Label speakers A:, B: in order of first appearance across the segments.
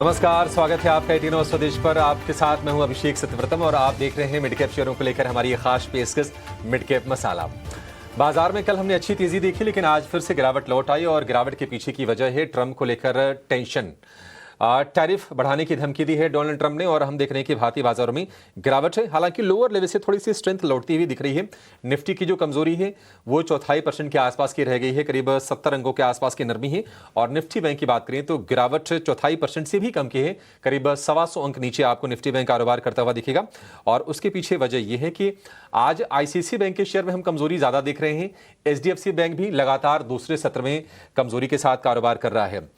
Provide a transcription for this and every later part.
A: नमस्कार, स्वागत है आपका 18 स्वदेश पर। आपके साथ मैं हूं अभिषेक सत्यव्रतम और आप देख रहे हैं मिड कैप शेयरों को लेकर हमारी ये खास पेशकश मिड कैप मसाला। बाजार में कल हमने अच्छी तेजी देखी, लेकिन आज फिर से गिरावट लौट आई और गिरावट के पीछे की वजह है ट्रंप को लेकर टेंशन। टैरिफ बढ़ाने की धमकी दी है डोनाल्ड ट्रंप ने और हम देख रहे हैं कि भारतीय बाजारों में गिरावट है। हालांकि लोअर लेवल से थोड़ी सी स्ट्रेंथ लौटती हुई दिख रही है। निफ्टी की जो कमजोरी है वो 0.25% के आसपास की रह गई है, करीब 70 अंकों के आसपास की नरमी है। और निफ्टी बैंक की बात करें तो गिरावट 0.25% से भी कम की है, करीब 125 अंक नीचे आपको निफ्टी बैंक कारोबार करता हुआ दिखेगा। और उसके पीछे वजह यह है कि आज आईसीआईसीआई बैंक के शेयर में हम कमजोरी ज्यादा देख रहे हैं। एचडीएफसी बैंक भी लगातार दूसरे सत्र में कमजोरी के साथ कारोबार कर रहा है।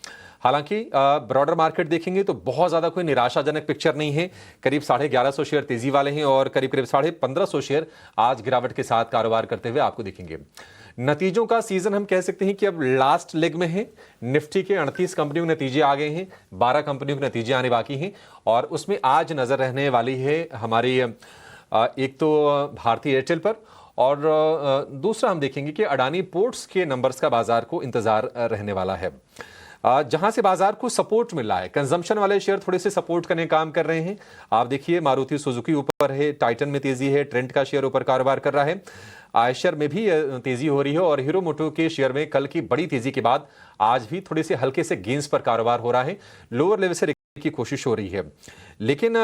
A: हालांकि ब्रॉडर मार्केट देखेंगे तो बहुत ज्यादा कोई निराशाजनक पिक्चर नहीं है। करीब 1150 शेयर तेजी वाले हैं और करीब 1550 शेयर आज गिरावट के साथ कारोबार करते हुए आपको दिखेंगे। नतीजों का सीजन हम कह सकते हैं कि अब लास्ट लेग में है। निफ्टी के 38 कंपनियों के नतीजे आ गए हैं, 12 कंपनियों के नतीजे आने बाकी हैं और उसमें आज नजर रहने वाली है हमारी एक तो भारतीय एयरटेल पर और दूसरा हम देखेंगे कि अडानी पोर्ट्स के नंबर्स का बाजार को इंतजार रहने वाला है, जहां से बाजार को सपोर्ट मिल रहा है। कंजम्पशन वाले शेयर थोड़े से सपोर्ट करने काम कर रहे हैं। आप देखिए मारुति सुजुकी ऊपर है, टाइटन में तेजी है, ट्रेंट का शेयर ऊपर कारोबार कर रहा है, आयशर में भी तेजी हो रही है और हीरो मोटो के शेयर में कल की बड़ी तेजी के बाद आज भी थोड़े से हल्के से गेंस पर कारोबार हो रहा है। लोअर लेवल से रिकवरी की कोशिश हो रही है, लेकिन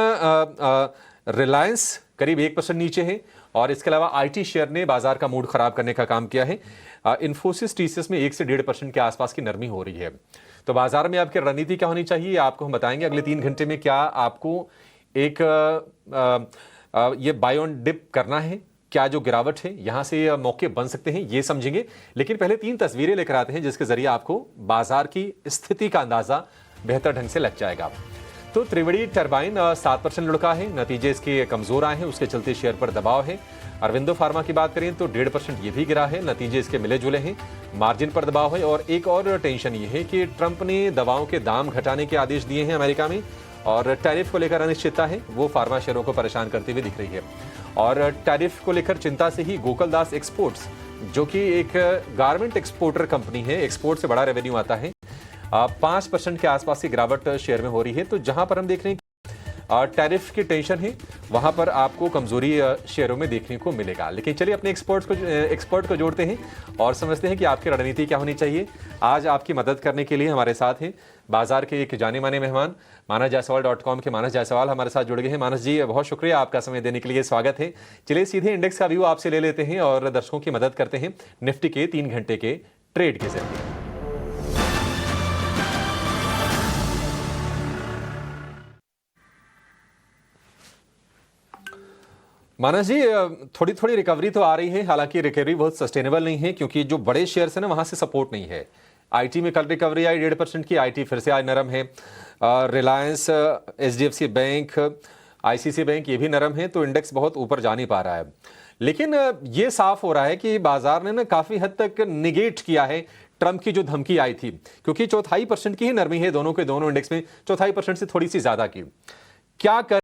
A: रिलायंस करीब 1% नीचे है और इसके अलावा आईटी शेयर ने बाजार का मूड खराब करने का काम किया है। इन्फोसिस टीसीएस में 1 से 1.5% के आसपास की नरमी हो रही है। तो बाजार में आपकी रणनीति क्या होनी चाहिए आपको हम बताएंगे अगले 3 घंटे में। क्या आपको एक ये बाय ऑन डिप करना है, क्या जो गिरावट है यहां से मौके बन सकते हैं, ये समझेंगे। लेकिन पहले 3 तस्वीरें लेकर आते हैं जिसके जरिए आपको बाजार की स्थिति का अंदाजा बेहतर ढंग से लग जाएगा। तो त्रिवेणी टरबाइन 7% लुढ़का है, नतीजे इसके कमजोर आए हैं, उसके चलते शेयर पर दबाव है। अरविंदो फार्मा की बात करें तो 1.5% ये भी गिरा है, नतीजे इसके मिले जुले हैं, मार्जिन पर दबाव है। और एक और टेंशन ये है कि ट्रंप ने दवाओं के दाम घटाने के आदेश दिए हैं अमेरिका में और टैरिफ को लेकर अनिश्चितता है, वो फार्मा शेयरों को परेशान करती हुई दिख रही है। और टैरिफ को लेकर चिंता से ही गोकुलदास एक्सपोर्ट्स, जो कि एक गारमेंट एक्सपोर्टर कंपनी है, एक्सपोर्ट से बड़ा रेवेन्यू आता है, 5% के आसपास की गिरावट शेयर में हो रही है। तो जहां पर हम देख रहे हैं टैरिफ की टेंशन है, वहां पर आपको कमजोरी शेयरों में देखने को मिलेगा। लेकिन चलिए अपने एक्सपर्ट को जोड़ते हैं और समझते हैं कि आपकी रणनीति क्या होनी चाहिए। आज आपकी मदद करने के लिए हमारे साथ हैं बाजार के एक जाने माने मेहमान manasjaiswal.com के मानस जायसवाल हमारे साथ जुड़ गए हैं। मानस जी, बहुत शुक्रिया आपका समय देने के लिए, स्वागत है। चलिए सीधे इंडेक्स का व्यू आपसे ले लेते हैं और दर्शकों की मदद करते हैं निफ्टी के 3 घंटे के ट्रेड के जरिए। मानस जी, थोड़ी थोड़ी रिकवरी तो आ रही है, हालांकि रिकवरी बहुत सस्टेनेबल नहीं है क्योंकि जो बड़े शेयर्स हैं ना वहां से सपोर्ट नहीं है। आईटी में कल रिकवरी आई 1.5% की, आईटी फिर से आज नरम है। Reliance, HDFC bank, ICICI bank ये भी नरम है, तो इंडेक्स बहुत ऊपर जा नहीं पा रहा है। लेकिन ये साफ हो रहा है कि बाजार ने ना काफी हद तक निगेट किया है ट्रंप की जो धमकी आई थी, क्योंकि 0.25% की ही नरमी है दोनों के दोनों इंडेक्स में, 0.25% से थोड़ी सी ज्यादा की। क्या कर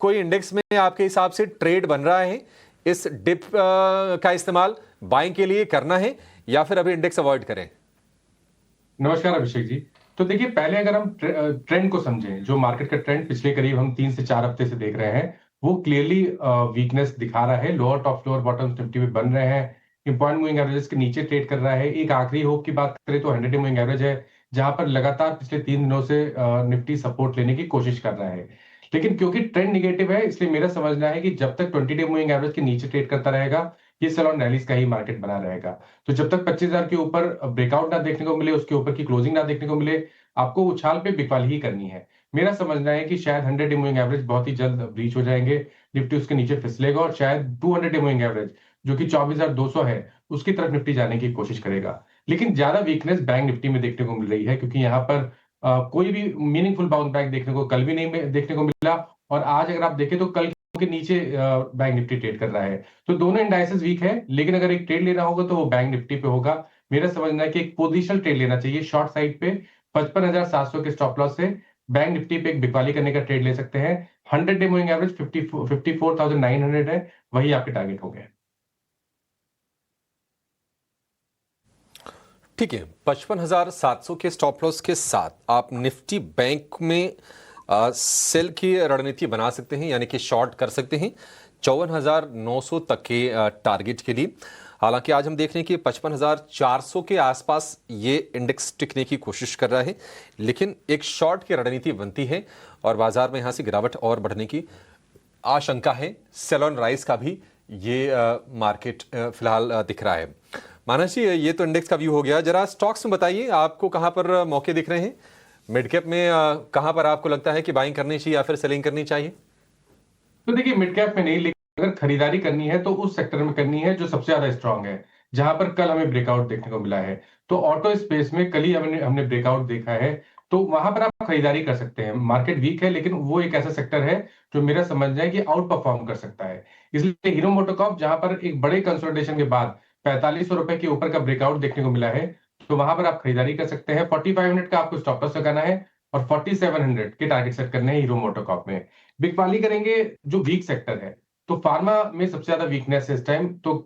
A: कोई इंडेक्स में आपके हिसाब से ट्रेड बन रहा है, इस डिप का इस्तेमाल बाइंग के लिए करना है या फिर अभी इंडेक्स अवॉइड करें?
B: नमस्कार अभिषेक जी। तो देखिए, पहले अगर हम ट्रेंड को समझें, जो मार्केट का ट्रेंड पिछले करीब हम 3 से 4 हफ्ते से देख रहे हैं, वो क्लियरली वीकनेस दिखा रहा है। Lower top floor bottom Nifty में बन रहे हैं, इंपॉर्टेंट मूविंग एवरेजेस के नीचे ट्रेड कर रहा है। एक आखिरी होप की बात करें तो 100 डे मूविंग एवरेज है, जहां पर लगातार पिछले 3 दिनों से निफ्टी सपोर्ट लेने की कोशिश कर रहा है। लेकिन क्योंकि ट्रेंड निगेटिव है, इसलिए मेरा समझना है कि जब तक 20 डे मूविंग एवरेज के नीचे ट्रेड करता रहेगा, ये सैलॉन रैलीज का ही मार्केट बना रहेगा। तो जब तक 25,000 के ऊपर ब्रेकआउट ना देखने को मिले, उसके ऊपर की क्लोजिंग ना देखने को मिले, आपको उछाल पे बिकवाली ही करनी है। मेरा समझना है कि शायद 100 डे मूविंग एवरेज बहुत ही जल्द ब्रीच हो जाएंगे, निफ्टी उसके नीचे फिसलेगा और शायद 200 डे मूविंग एवरेज जो कि 24,200 है, उसकी तरफ निफ्टी जाने की कोशिश करेगा। लेकिन ज्यादा वीकनेस बैंक निफ्टी में देखने को मिल रही है, क्योंकि यहाँ पर कोई भी मीनिंगफुल बाउंस बैक देखने को कल भी नहीं देखने को मिला और आज अगर आप देखें तो कल के नीचे बैंक निफ्टी ट्रेड कर रहा है। तो दोनों इंडाइसेस वीक है, लेकिन अगर एक ट्रेड लेना होगा तो वो बैंक निफ्टी पे होगा। मेरा समझना है कि एक पोजिशनल ट्रेड लेना चाहिए शॉर्ट साइड पे, 55,700 के स्टॉप लॉस से बैंक निफ्टी पे एक बिकवाली करने का ट्रेड ले सकते हैं। 100 डे मूविंग एवरेज 54,900 है, वही आपके टारगेट हो गए।
A: ठीक है, 55,700 के स्टॉप लॉस के साथ आप निफ्टी बैंक में सेल की रणनीति बना सकते हैं, यानी कि शॉर्ट कर सकते हैं 54,900 तक के टारगेट के लिए। हालांकि आज हम देख रहे हैं कि 55,400 के आसपास ये इंडेक्स टिकने की कोशिश कर रहा है, लेकिन एक शॉर्ट की रणनीति बनती है और बाजार में यहाँ से गिरावट और बढ़ने की आशंका है। सेल ऑन राइज का भी ये मार्केट फिलहाल दिख रहा है। मानस जी, ये तो इंडेक्स का व्यू हो गया। जरा स्टॉक्स में बताइए, आपको कहां पर मौके दिख रहे हैं? मिड कैप में कहां पर आपको लगता है कि बाइंग करनी चाहिए या फिर सेलिंग करनी चाहिए?
B: तो देखिए, मिड कैप में नहीं, लेकिन अगर खरीदारी करनी है तो उस सेक्टर में करनी है जो सबसे ज्यादा स्ट्रांग है, जहां पर कल हमें ब्रेकआउट देखने को मिला है। तो ऑटो स्पेस में कल ही हमने ब्रेकआउट देखा है, तो वहां पर आप खरीदारी कर सकते हैं। मार्केट वीक है, लेकिन वो एक ऐसा सेक्टर है जो मेरा समझना है कि आउट परफॉर्म कर सकता है। इसलिए हीरो मोटोकॉर्प, जहां पर एक बड़े कंसोलिडेशन के बाद 4500 रुपए के ऊपर का ब्रेकआउट देखने को मिला है, तो वहां पर आप खरीदारी कर सकते हैं। 4500 का आपको स्टॉप लॉस लगाना है और 4700 के टारगेट सेट करने हैं हीरो मोटोकॉर्प में। बिकवाली करेंगे जो वीक सेक्टर है, तो फार्मा में सबसे ज्यादा वीकनेस है इस टाइम। तो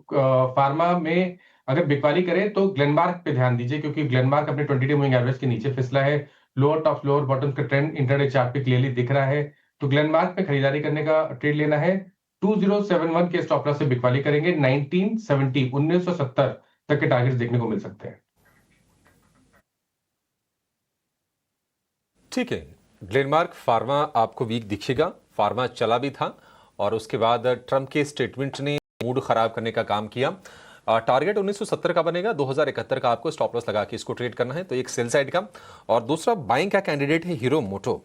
B: फार्मा में अगर बिकवाली करें तो ग्लेनमार्क पे ध्यान दीजिए, क्योंकि ग्लेनमार्क अपने 20 डे मूविंग एवरेज के नीचे फिसला है। लोअर टॉप लोअर बॉटम का ट्रेंड इंटरडे चार्ट पे क्लियरली दिख रहा है। तो ग्लेनमार्क पे खरीदारी करने का ट्रेड लेना है। 2071 के स्टॉप लॉस से बिकवाली करेंगे। 1970 तक के टारगेट्स देखने को मिल सकते हैं।
A: ठीक है, ग्लेनमार्क फार्मा आपको वीक दिखेगा। फार्मा चला भी था और उसके बाद ट्रंप के स्टेटमेंट ने मूड खराब करने का काम किया। टारगेट 1970 का बनेगा, 2071 का आपको स्टॉप लॉस लगा के इसको ट्रेड करना है, तो एक सेल साइड का। और दूसरा बाइंग का कैंडिडेट है हीरो मोटो।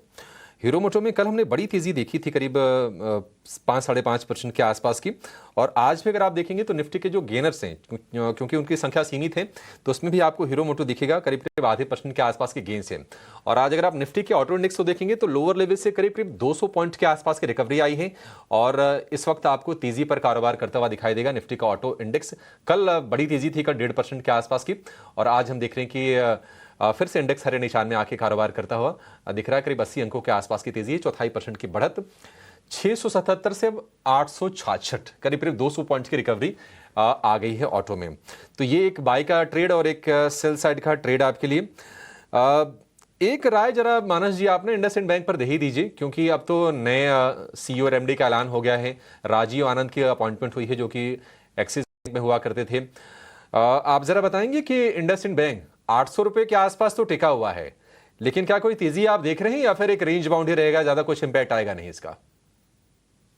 A: हीरो मोटो में कल हमने बड़ी तेजी देखी थी, करीब 5-5.5% के आसपास की। और आज भी अगर आप देखेंगे तो निफ्टी के जो गेनर्स हैं, क्योंकि उनकी संख्या सीमित है, तो उसमें भी आपको हीरो मोटो दिखेगा, करीब करीब आधे % के आसपास के गेन्स हैं। और आज अगर आप निफ्टी के ऑटो इंडेक्स को देखेंगे तो लोअर लेवल से करीब करीब 200 पॉइंट के आसपास की रिकवरी आई है और इस वक्त आपको तेजी पर कारोबार करता हुआ दिखाई देगा निफ्टी का ऑटो इंडेक्स। कल बड़ी तेजी थी, कल 1.5% के आसपास की, और आज हम देख रहे हैं कि फिर से इंडेक्स हरे निशान में आके कारोबार करता हुआ दिख रहा है। करीब 80 अंकों के आसपास की तेजी है, 0.25% की बढ़त, 677 से 866, करीब करीब 200 पॉइंट्स की रिकवरी आ गई है ऑटो में। तो ये एक बाय का ट्रेड और एक सेल साइड का ट्रेड आपके लिए। एक राय जरा मानस जी आपने इंडसइंड बैंक पर दे ही दीजिए, क्योंकि अब तो नए CEO और MD का ऐलान हो गया है। राजीव आनंद की अपॉइंटमेंट हुई है, जो कि एक्सिस बैंक में हुआ करते थे। आप जरा बताएंगे कि इंडसइंड बैंक 800 रुपए के आसपास तो टिका हुआ है, लेकिन क्या कोई तेजी आप देख रहे हैं या फिर एक रेंज बाउंड ही रहेगा, ज्यादा कुछ इंपैक्ट आएगा नहीं इसका?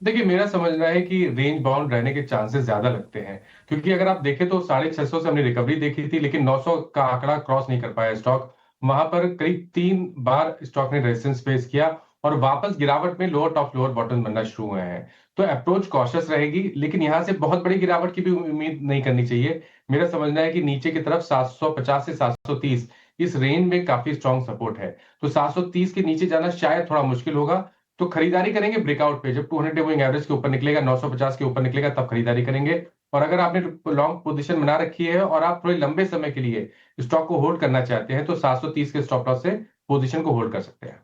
B: देखिए, मेरा समझना है कि रेंज बाउंड रहने के चांसेस ज्यादा लगते हैं, क्योंकि अगर आप देखें तो 650 से हमने रिकवरी देखी थी, लेकिन 900 का आंकड़ा क्रॉस नहीं कर पाया स्टॉक। वहां पर करीब 3 बार स्टॉक ने रेजिस्टेंस फेस किया और वापस गिरावट में लोअर टॉप लोअर बॉटम बनना शुरू हुए हैं। तो अप्रोच कॉशियस रहेगी, लेकिन यहां से बहुत बड़ी गिरावट की भी उम्मीद नहीं करनी चाहिए। मेरा समझना है कि नीचे की तरफ 750 से 730 इस रेंज में काफी स्ट्रॉन्ग सपोर्ट है। तो 730 के नीचे जाना शायद थोड़ा मुश्किल होगा। तो खरीदारी करेंगे ब्रेकआउट पे, जब 200 डे मूविंग एवरेज के ऊपर निकलेगा, 950 के ऊपर निकलेगा, तब खरीदारी करेंगे। और अगर आपने लॉन्ग पोजीशन बना रखी है और आप थोड़े लंबे समय के लिए स्टॉक को होल्ड करना चाहते हैं, तो 730 के स्टॉप लॉस से पोजीशन को होल्ड कर सकते हैं।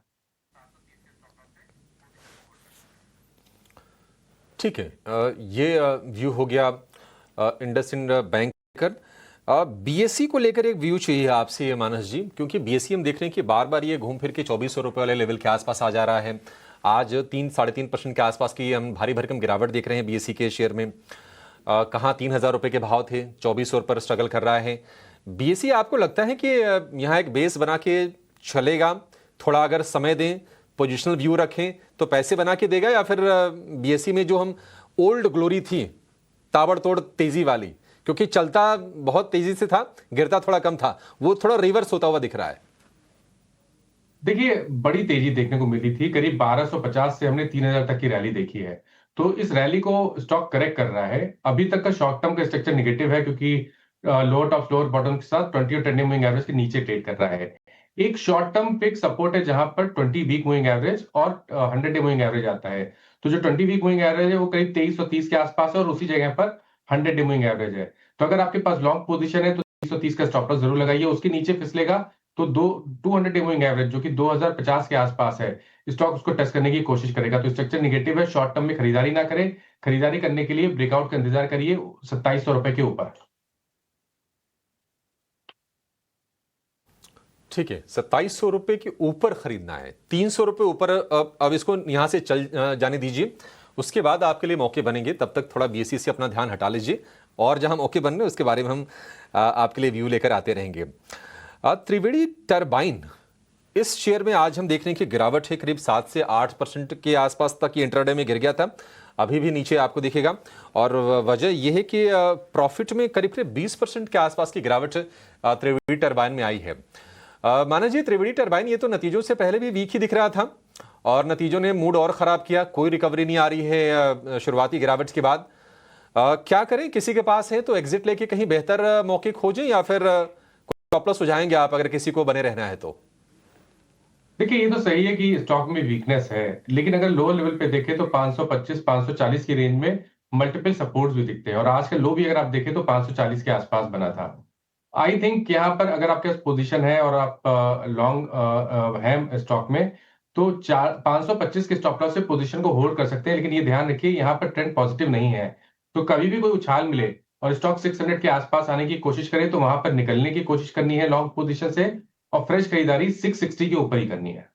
A: ठीक है, ये व्यू हो गया इंडसइंड बैंक का। BSE को लेकर एक व्यू चाहिए आपसे मानस जी, क्योंकि BSE हम देख रहे हैं कि बार बार ये घूम फिर के 2400 रुपए वाले लेवल के आसपास आ जा रहा है। आज 3-3.5% के आसपास की हम भारी भरकम गिरावट देख रहे हैं BSE के शेयर में। कहाँ 3000 रुपए के भाव थे, 2400 पर स्ट्रगल कर रहा है। BSE आपको लगता है कि यहाँ एक बेस बना के चलेगा? थोड़ा अगर समय दें, पोजिशनल व्यू रखें तो पैसे बना के देगा, या फिर BSE में जो हम ओल्ड ग्लोरी थी ताबड़तोड़ तेजी वाली, क्योंकि चलता बहुत तेजी से था, गिरता थोड़ा कम था, वो थोड़ा रिवर्स होता हुआ दिख रहा है?
B: देखिए, बड़ी तेजी देखने को मिली थी, करीब 1250 से हमने 3000 तक की रैली देखी है। तो इस रैली को स्टॉक करेक्ट कर रहा है। अभी तक का शॉर्ट टर्म का स्ट्रक्चर निगेटिव है, क्योंकि लोअर टॉप लोअर बॉटम के साथ 20 और 10 डे मूविंग एवरेज के नीचे ट्रेड कर रहा है। एक शॉर्ट टर्म फिक्स सपोर्ट है, जहां पर 20 वीक मूविंग एवरेज और 100 डे मूविंग एवरेज आता है। तो जो 20 वीक मूविंग एवरेज है वो करीब 2330 के आसपास है, और उसी जगह पर 100 डे मूविंग एवरेज है। तो अगर आपके पास लॉन्ग पोजीशन है तो 330 का स्टॉप लॉस जरूर लगाइए। उसके नीचे फिसलेगा तो 200 डे मूविंग एवरेज, जो कि 2050 के आसपास है, स्टॉक उसको टेस्ट करने की कोशिश करेगा। तो स्ट्रक्चर निगेटिव है, शॉर्ट टर्म में खरीदारी ना करें। खरीदारी करने के लिए ब्रेकआउट का इंतजार करिए 2700 रुपए के ऊपर।
A: ठीक है, 2700 रुपये के ऊपर खरीदना है, 300 रुपये ऊपर। अब इसको यहाँ से चल जाने दीजिए, उसके बाद आपके लिए मौके बनेंगे। तब तक थोड़ा BSE से अपना ध्यान हटा लीजिए और जहाँ मौके बन रहे हैं उसके बारे में हम आपके लिए व्यू लेकर आते रहेंगे। त्रिवेणी टरबाइन, इस शेयर में आज हम देख रहे हैं कि गिरावट है, करीब 7 से 8% के आसपास तक ये इंट्राडे में गिर गया था, अभी भी नीचे आपको दिखेगा। और वजह यह है कि प्रॉफिट में करीब करीब 20% के आसपास की गिरावट त्रिवेणी टरबाइन में आई है। माना जी, त्रिवेणी टरबाइन ये तो नतीजों से पहले भी वीक ही दिख रहा था और नतीजों ने मूड और खराब किया, कोई रिकवरी नहीं आ रही है शुरुआती गिरावट के बाद। क्या करें, किसी के पास है तो एग्जिट लेके कहीं बेहतर मौके खोजें या फिर स्टॉप लॉस सुझाएंगे आप अगर किसी को बने रहना है तो?
B: देखिए, ये तो सही है कि स्टॉक में वीकनेस है, लेकिन अगर लोअर लेवल पे देखें तो 525 540 की रेंज में मल्टीपल सपोर्ट्स भी दिखते हैं और आज का लो भी अगर आप देखें तो 540 के आसपास बना था। आई थिंक यहाँ पर अगर आपके पास पोजीशन है और आप लॉन्ग हैं स्टॉक में तो 525 के स्टॉप लॉस से पोजीशन को होल्ड कर सकते हैं, लेकिन ये ध्यान रखिए यहाँ पर ट्रेंड पॉजिटिव नहीं है। तो कभी भी कोई उछाल मिले और स्टॉक 600 के आसपास आने की कोशिश करे तो वहां पर निकलने की कोशिश करनी है लॉन्ग पोजीशन से और फ्रेश खरीदारी 660 के ऊपर ही करनी है।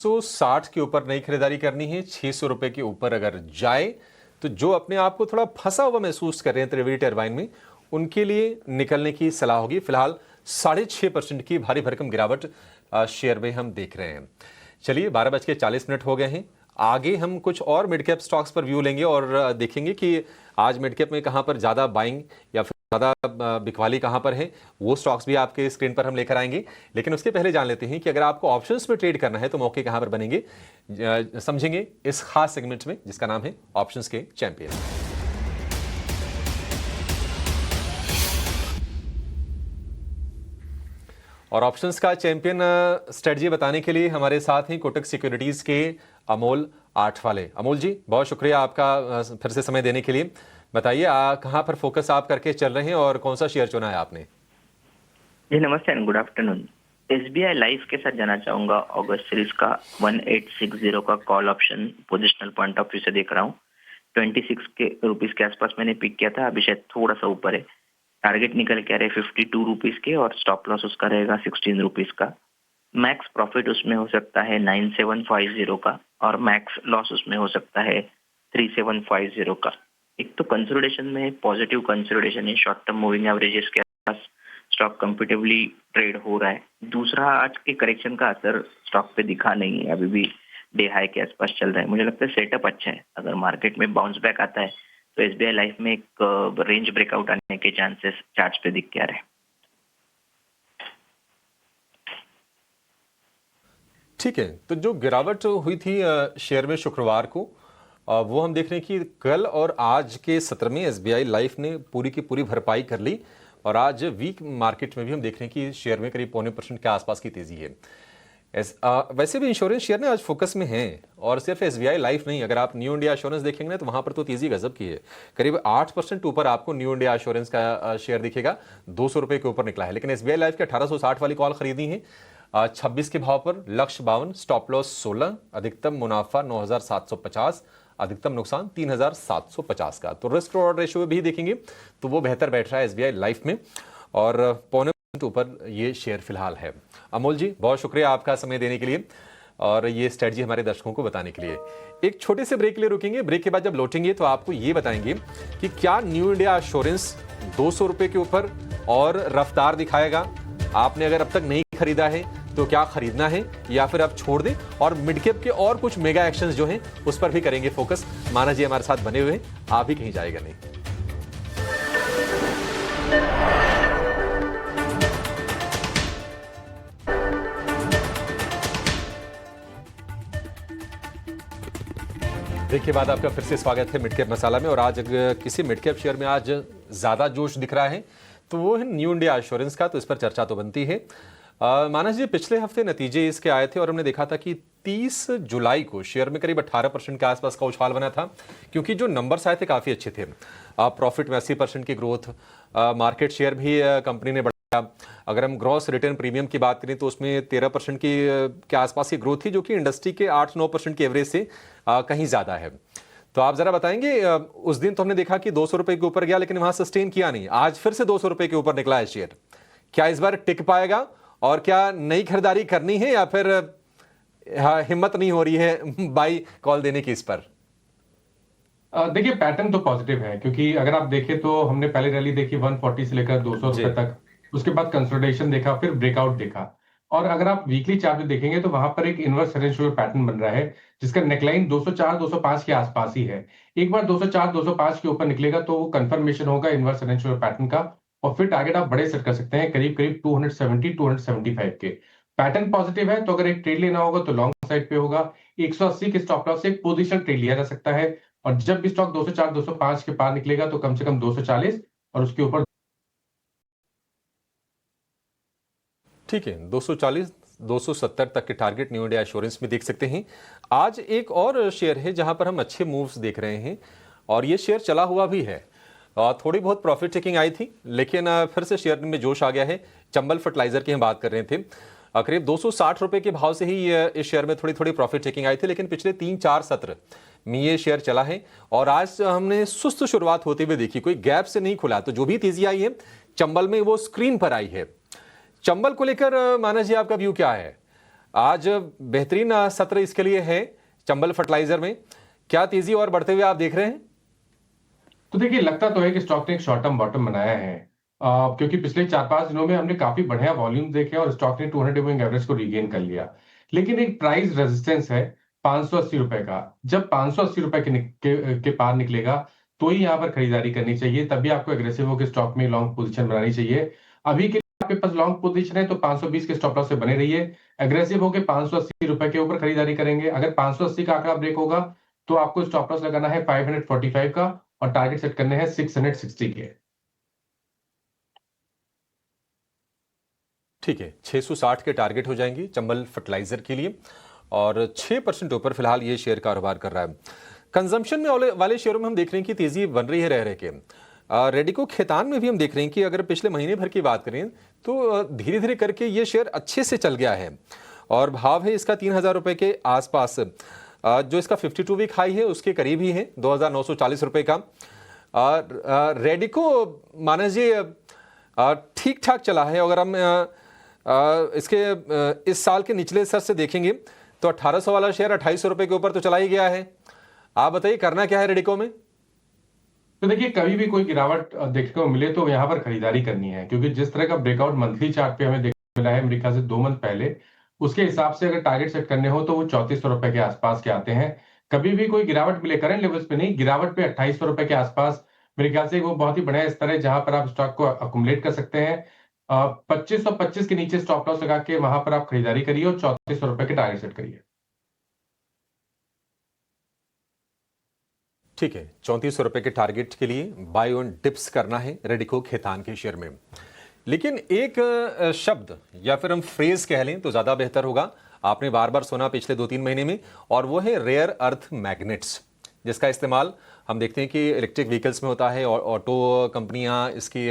A: तो 60 के ऊपर नई खरीदारी करनी है, 600 रुपए के ऊपर अगर जाए तो जो अपने आप को थोड़ा फंसा हुआ महसूस कर रहे हैं त्रिवेणी टरबाइन में, उनके लिए निकलने की सलाह होगी। फिलहाल 6.5% की भारी भरकम गिरावट शेयर में हम देख रहे हैं। चलिए, 12:40 हो गए हैं। आगे हम कुछ और मिड कैप स्टॉक्स पर व्यू लेंगे और देखेंगे कि आज मिड कैप में कहां पर ज्यादा बाइंग या फिर ज्यादा बिकवाली कहां पर है, वो स्टॉक्स भी आपके स्क्रीन पर हम लेकर आएंगे। लेकिन उसके पहले जान लेते हैं कि अगर आपको ऑप्शंस में ट्रेड करना है तो मौके कहां पर बनेंगे, समझेंगे इस खास सेगमेंट में जिसका नाम है ऑप्शंस के चैंपियन। और ऑप्शंस का चैंपियन स्ट्रेटजी बताने के लिए हमारे साथ हैं कोटक सिक्योरिटीज के अमोल आठवाले। अमोल जी, बहुत शुक्रिया आपका फिर से समय देने के लिए। बताइए, कहां पर फोकस आप करके चल रहे हैं और कौन सा शेयर चुना है आपने?
C: जी नमस्ते and good afternoon. SBI life के साथ जाना चाहूंगा। अगस्त सीरीज का 1860 का call option positional point of view से देख रहा हूँ। 26 के रुपीस के आसपास मैंने पिक किया था, अभी शायद थोड़ा सा ऊपर है। टारगेट निकल के आ रहे 52 रुपीस के और स्टॉप लॉस उसका रहेगा 16 रुपीस का। मैक्स प्रॉफिट उसमें हो सकता है 9750 का और मैक्स लॉस उसमें हो सकता है 3750 का। एक तो कंसोलिडेशन में पॉजिटिव कंसोलिडेशन है, शॉर्ट टर्म मूविंग एवरेजेस के आसपास स्टॉक कंफर्टेबली ट्रेड हो रहा है। दूसरा, आज के करेक्शन का असर स्टॉक पे दिखा नहीं है, अभी भी डे हाई के आसपास चल रहा है। मुझे लगता है सेटअप अच्छा है, अगर मार्केट में बाउंस बैक आता है तो SBI लाइफ में एक रेंज ब्रेकआउट आने के चांसेस चार्ट्स पे दिख के आ रहे हैं।
A: ठीक है, तो जो गिरावट हुई थी शेयर में शुक्रवार को, वो हम देख रहे हैं कि कल और आज के सत्र में SBI लाइफ ने पूरी की पूरी भरपाई कर ली और आज वीक मार्केट में भी हम देख रहे हैं कि शेयर में करीब 0.25% के आसपास की तेजी है। वैसे भी इंश्योरेंस शेयर ने आज फोकस में हैं और सिर्फ SBI लाइफ नहीं, अगर आप न्यू इंडिया एश्योरेंस देखेंगे ना तो वहां पर तो तेजी गजब की है। करीब 8% ऊपर आपको न्यू इंडिया एश्योरेंस का शेयर दिखेगा, 200 रुपए के ऊपर निकला है। लेकिन SBI लाइफ के 1860 वाली कॉल खरीदनी है 26 के भाव पर, लक्ष्य 52, स्टॉप लॉस 16, अधिकतम मुनाफा 9750, अधिकतम नुकसान 3750 का। तो रिस्क रिवॉर्ड रेशियो भी देखेंगे तो वो बेहतर बैठ रहा है SBI लाइफ में और 0.25% ऊपर ये शेयर फिलहाल है। अमोल जी, बहुत शुक्रिया आपका समय देने के लिए और ये स्ट्रेटजी हमारे दर्शकों को बताने के लिए। एक छोटे से ब्रेक के लिए रुकेंगे, ब्रेक के बाद जब लौटेंगे तो आपको ये बताएंगे कि क्या न्यू इंडिया एश्योरेंस 200 रुपए के ऊपर और रफ्तार दिखाएगा। आपने अगर अब तक नहीं खरीदा है तो क्या खरीदना है या फिर आप छोड़ दें, और मिड कैप के और कुछ मेगा एक्शंस जो हैं उस पर भी करेंगे फोकस। माना जी हमारे साथ बने हुए हैं, आप भी कहीं जाएगा नहीं। ब्रेक के बाद आपका फिर से स्वागत है मिड कैप मसाला में। और आज किसी मिड कैप शेयर में आज ज्यादा जोश दिख रहा है तो वो है न्यू इंडिया एश्योरेंस का, तो इस पर चर्चा तो बनती है। मानस जी, पिछले हफ्ते नतीजे इसके आए थे और हमने देखा था कि 30 जुलाई को शेयर में करीब 18% के आसपास का उछाल बना था, क्योंकि जो नंबर्स आए थे काफ़ी अच्छे थे। प्रॉफिट में 80% की ग्रोथ, मार्केट शेयर भी कंपनी ने बढ़ाया। अगर हम ग्रॉस रिटर्न प्रीमियम की बात करें तो उसमें 13% के आसपास की ग्रोथ थी, जो कि इंडस्ट्री के 8-9% की एवरेज से कहीं ज़्यादा है। तो आप जरा बताएंगे, उस दिन तो हमने देखा कि 200 रुपए के ऊपर गया लेकिन वहां सस्टेन किया नहीं, आज फिर से 200 रुपए के ऊपर निकला है शेयर। क्या इस बार टिक पाएगा और क्या नई खरीदारी करनी है या फिर हिम्मत नहीं हो रही है बाई कॉल देने की इस पर?
B: देखिए पैटर्न तो पॉजिटिव है, क्योंकि अगर आप देखें तो हमने पहले रैली देखी 140 से लेकर 200 रुपए तक, उसके बाद कंसोलिडेशन देखा, फिर ब्रेकआउट देखा। और अगर आप वीकली चार्ट में देखेंगे तो वहां पर एक inverse head and shoulder pattern बन रहा है, जिसका नेकलाइन 204 205 के आसपास ही है। एक बार 204 205 के ऊपर निकलेगा तो वो कंफर्मेशन होगा inverse head and shoulder pattern का, और फिर टारगेट आप बड़े सेट कर सकते हैं करीब करीब 270 275 के। पैटर्न पॉजिटिव है, तो अगर एक ट्रेड लेना होगा तो लॉन्ग साइड पे होगा। 180 के स्टॉप लॉस से एक पोजीशन ट्रेड लिया जा सकता है, और जब भी स्टॉक 204 205 के पार निकलेगा तो कम से कम 240 और उसके ऊपर।
A: ठीक है, 240 270 तक के टारगेट न्यू इंडिया एश्योरेंस में देख सकते हैं। आज एक और शेयर है जहां पर हम अच्छे मूव्स देख रहे हैं, और ये शेयर चला हुआ भी है। थोड़ी बहुत प्रॉफिट टेकिंग आई थी लेकिन फिर से शेयर में जोश आ गया है। चंबल फर्टिलाइजर की हम बात कर रहे थे, करीब 260 रुपए के भाव से ही इस शेयर में थोड़ी थोड़ी प्रॉफिट टेकिंग आई थी, लेकिन पिछले 3-4 सत्र में ये शेयर चला है और आज हमने सुस्त शुरुआत होते हुए देखी, कोई गैप से नहीं खुला। तो जो भी तेजी आई है चंबल में वो स्क्रीन पर आई है। चंबल को लेकर मानस जी आपका व्यू क्या है? आज बेहतरीन सत्र इसके लिए है चंबल फर्टिलाइजर में, क्या तेजी और बढ़ते हुए आप देख रहे हैं?
B: तो देखिए लगता तो है कि स्टॉक ने एक शॉर्ट टर्म बॉटम बनाया है, क्योंकि पिछले 4-5 दिनों में हमने काफी बढ़िया वॉल्यूम देखे और स्टॉक ने 200 मूविंग एवरेज को रीगेन कर लिया। लेकिन एक प्राइस रेजिस्टेंस है 580 रुपए का। जब 580 रुपए के पार निकलेगा तो ही यहाँ पर खरीदारी करनी चाहिए, तभी आपको एग्रेसिव होकर स्टॉक में लॉन्ग पोजीशन बनानी चाहिए। अभी के लिए आपके पास लॉन्ग पोजीशन है तो 520 के स्टॉप लॉस से बने रहिए, एग्रेसिव होकर 580 रुपए के ऊपर खरीदारी करेंगे। अगर 580 का आंकड़ा ब्रेक होगा तो आपको स्टॉप लॉस लगाना है 545 का, और टारगेट सेट करने हैं 660 के।
A: ठीक है, 660 के टारगेट हो जाएंगे चंबल फर्टिलाइजर के लिए, और 6% ऊपर फिलहाल ये शेयर कारोबार कर रहा है। कंजम्पशन में वाले शेयरों में हम देख रहे हैं कि तेजी बन रही है रह के। रेडिको खेतान में भी हम देख रहे हैं कि अगर पिछले महीने भर की बात करें तो धीरे धीरे करके ये शेयर अच्छे से चल गया है, और भाव है इसका 3000 रुपए के आसपास। जो इसका 52 वीक हाई है उसके करीब ही है 2940 रुपए का। रेडिको मानस जी ठीक ठाक चला है। अगर हम इसके इस साल के निचले स्तर से देखेंगे तो 1800 वाला शेयर 2800 रुपए के ऊपर तो चला ही गया है। आप बताइए करना क्या है रेडिको में?
B: तो देखिए कभी भी कोई गिरावट देखने को मिले तो यहाँ पर खरीदारी करनी है, क्योंकि जिस तरह का ब्रेकआउट मंथली चार्ट पे हमें देखने को मिला है मेरे ख्याल से 2 मंथ पहले, उसके हिसाब से अगर टारगेट सेट करने हो तो वो 3400 रुपए के आसपास के आते हैं। कभी भी कोई गिरावट मिले, करंट लेवल्स पे नहीं, गिरावट पे 2800 रुपए के आसपास मेरे ख्याल से वो बहुत ही बढ़िया स्तर है जहां पर आप स्टॉक को अकुमुलेट कर सकते हैं। 2525 के नीचे स्टॉप लॉस लगा के वहां पर आप खरीदारी करिए और 3400 रुपए के टारगेट सेट करिए।
A: ठीक है, 3400 रुपए के टारगेट के लिए बाय ऑन डिप्स करना है रेडिको खेतान के शेयर में। लेकिन एक शब्द या फिर हम फ्रेज कह लें तो ज्यादा बेहतर होगा, आपने बार बार सुना पिछले 2-3 महीने में, और वो है रेयर अर्थ मैग्नेट्स, जिसका इस्तेमाल हम देखते हैं कि इलेक्ट्रिक व्हीकल्स में होता है और ऑटो कंपनियां इसकी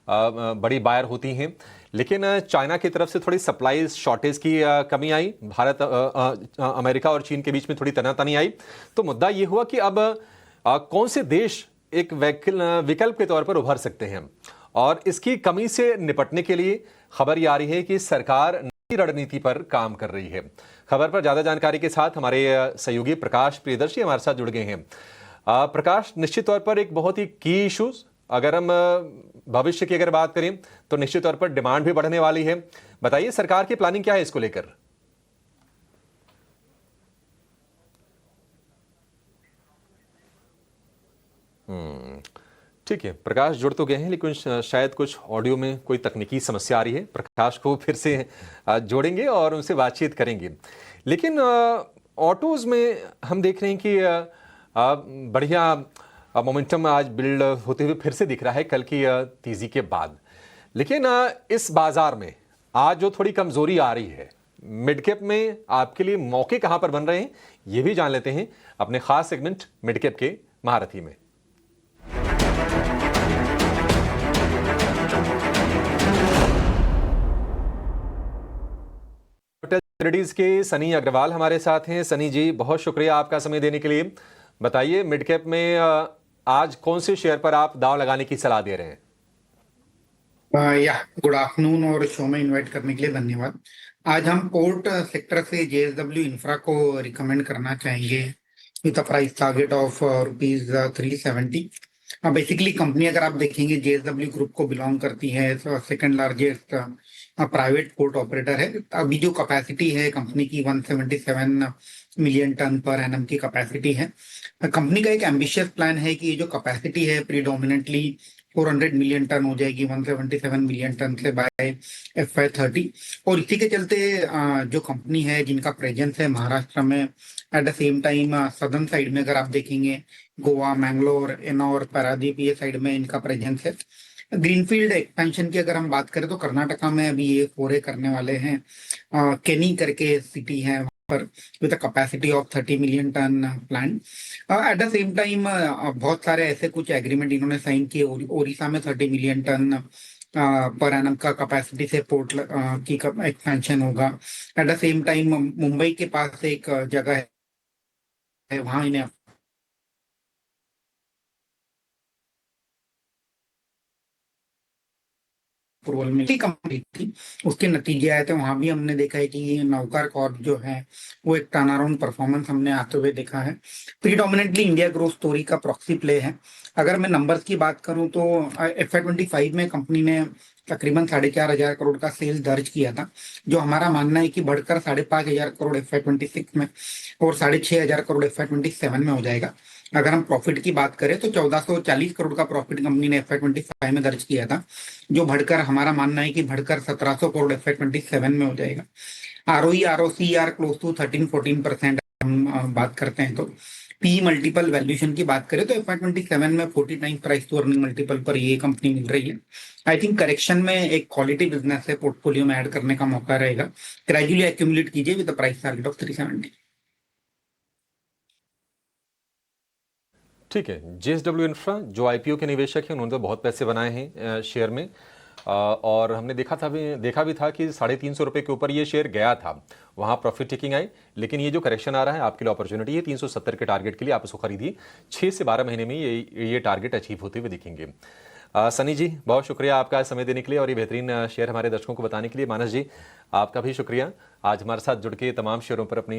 A: बड़ी बायर होती हैं। लेकिन चाइना की तरफ से थोड़ी सप्लाई शॉर्टेज की कमी आई, भारत अमेरिका और चीन के बीच में थोड़ी तनातनी आई, तो मुद्दा ये हुआ कि अब कौन से देश एक विकल्प के तौर पर उभर सकते हैं, और इसकी कमी से निपटने के लिए खबर ये आ रही है कि सरकार नई रणनीति पर काम कर रही है। खबर पर ज्यादा जानकारी के साथ हमारे सहयोगी प्रकाश प्रियदर्शी हमारे साथ जुड़ गए हैं। प्रकाश, निश्चित तौर पर एक बहुत ही की इश्यूज, अगर हम भविष्य की अगर बात करें तो निश्चित तौर पर डिमांड भी बढ़ने वाली है। बताइए सरकार की प्लानिंग क्या है इसको लेकर? ठीक है, प्रकाश जुड़ तो गए हैं लेकिन शायद कुछ ऑडियो में कोई तकनीकी समस्या आ रही है। प्रकाश को फिर से जोड़ेंगे और उनसे बातचीत करेंगे। लेकिन ऑटोज में हम देख रहे हैं कि बढ़िया मोमेंटम आज बिल्ड होते हुए फिर से दिख रहा है कल की तेजी के बाद। लेकिन इस बाजार में आज जो थोड़ी कमजोरी आ रही है, मिड कैप में आपके लिए मौके कहां पर बन रहे हैं, ये भी जान लेते हैं अपने खास सेगमेंट मिड कैप के महारथी में। सिक्योरिटीज के सनी अग्रवाल हमारे साथ हैं। सनी जी, बहुत शुक्रिया आपका समय देने के लिए। बताइए मिड कैप में आज कौन से शेयर पर आप दांव लगाने की सलाह दे रहे हैं?
D: या गुड आफ्टरनून और शो में इनवाइट करने के लिए धन्यवाद। आज हम पोर्ट सेक्टर से जेएसडब्ल्यू इंफ्रा को रिकमेंड करना चाहेंगे with a price target of rupees 370। Basically company अगर आप देखेंगे जेएसडब्ल्यू ग्रुप को बिलोंग करती है, second largest private port operator है। अभी जो कैपेसिटी है कंपनी की 177 मिलियन टन पर एनम की कैपेसिटी है। कंपनी का एक एम्बिशियस प्लान है कि ये जो कैपेसिटी है प्रीडोमिनेंटली 400 मिलियन टन हो जाएगी 177 मिलियन टन से बाय FY30। और इसी के चलते जो कंपनी है जिनका प्रेजेंस है महाराष्ट्र में, eight the same time southern side में अगर आप देखेंगे गोवा, मैंगलोर, एनोर, पारादीप, ये साइड में इनका प्रेजेंस है। ग्रीनफील्ड एक्सपेंशन की अगर हम बात करें तो कर्नाटका में अभी ये फोरे करने वाले हैं। केनी करके सिटी है पर with a capacity of 30 million ton plant. At the same time बहुत सारे ऐसे कुछ एग्रीमेंट इन्होंने साइन किए। ओडिशा में 30 मिलियन टन पर एनम का कैपेसिटी से पोर्ट की एक्सपेंशन होगा। Eight the same time Mumbai के पास एक जगह है, वहां इन्हें अप्रूवल मिली कंपनी थी, उसके नतीजे आए थे। वहां भी हमने देखा है कि नौकर कॉर्प जो है वो एक टर्नाराउंड परफॉर्मेंस हमने आते हुए देखा है। प्रीडोमिनेंटली इंडिया ग्रोथ स्टोरी का प्रॉक्सी प्ले है। अगर मैं नंबर्स की बात करूं तो FY25 में कंपनी ने तकरीबन 4,500 करोड़ का सेल्स दर्ज किया था, जो हमारा मानना है कि बढ़कर 5,500 करोड़ FY26 में और 6,500 करोड़ FY27 में हो जाएगा। अगर हम प्रॉफिट की बात करें तो 1,440 करोड़ का प्रॉफिट कंपनी ने FY25 में दर्ज किया था, जो बढ़कर हमारा मानना है कि बढ़कर 1,700 करोड़ FY27 में हो जाएगा। ROE ROCE क्लोज टू 13-14% हम बात करते हैं। तो पी मल्टीपल वैल्यूएशन की बात करें तो FY27 में 40 times price to earning multiple पर ये कंपनी मिल रही है। आई थिंक करेक्शन में एक क्वालिटी बिजनेस है, पोर्टफोलियो में ऐड करने का मौका रहेगा। ग्रेजुअली एक्यूमुलेट कीजिए with the price target of 370।
A: ठीक है। जेएसडब्ल्यू इंफ्रा जो आईपीओ के निवेशक हैं उन्होंने तो बहुत पैसे बनाए हैं शेयर में, और हमने देखा भी था कि 350 रुपये के ऊपर ये शेयर गया था, वहाँ प्रॉफिट टेकिंग आई। लेकिन ये जो करेक्शन आ रहा है आपके लिए अपॉर्चुनिटी है। 370 के टारगेट के लिए आप इसको खरीदिए। 6 से 12 महीने में ये टारगेट अचीव होते हुए दिखेंगे। सनी जी बहुत शुक्रिया आपका समय देने के लिए और ये बेहतरीन शेयर हमारे दर्शकों को बताने के लिए। मानस जी आपका भी शुक्रिया आज हमारे साथ जुड़ के तमाम शेयरों पर अपनी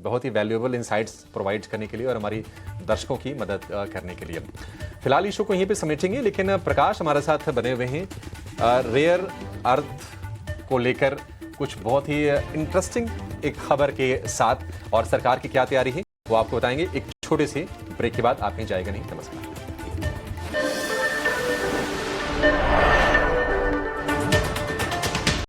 A: बहुत ही वैल्यूएबल इंसाइट्स प्रोवाइड करने के लिए और हमारी दर्शकों की मदद करने के लिए। फिलहाल इशू को यहीं पे समेटेंगे, लेकिन प्रकाश हमारे साथ बने हुए हैं रेयर अर्थ को लेकर कुछ बहुत ही इंटरेस्टिंग एक खबर के साथ, और सरकार की क्या तैयारी है वो आपको बताएंगे एक छोटे से ब्रेक के बाद। आप कहीं जाएगा नहीं। नमस्कार।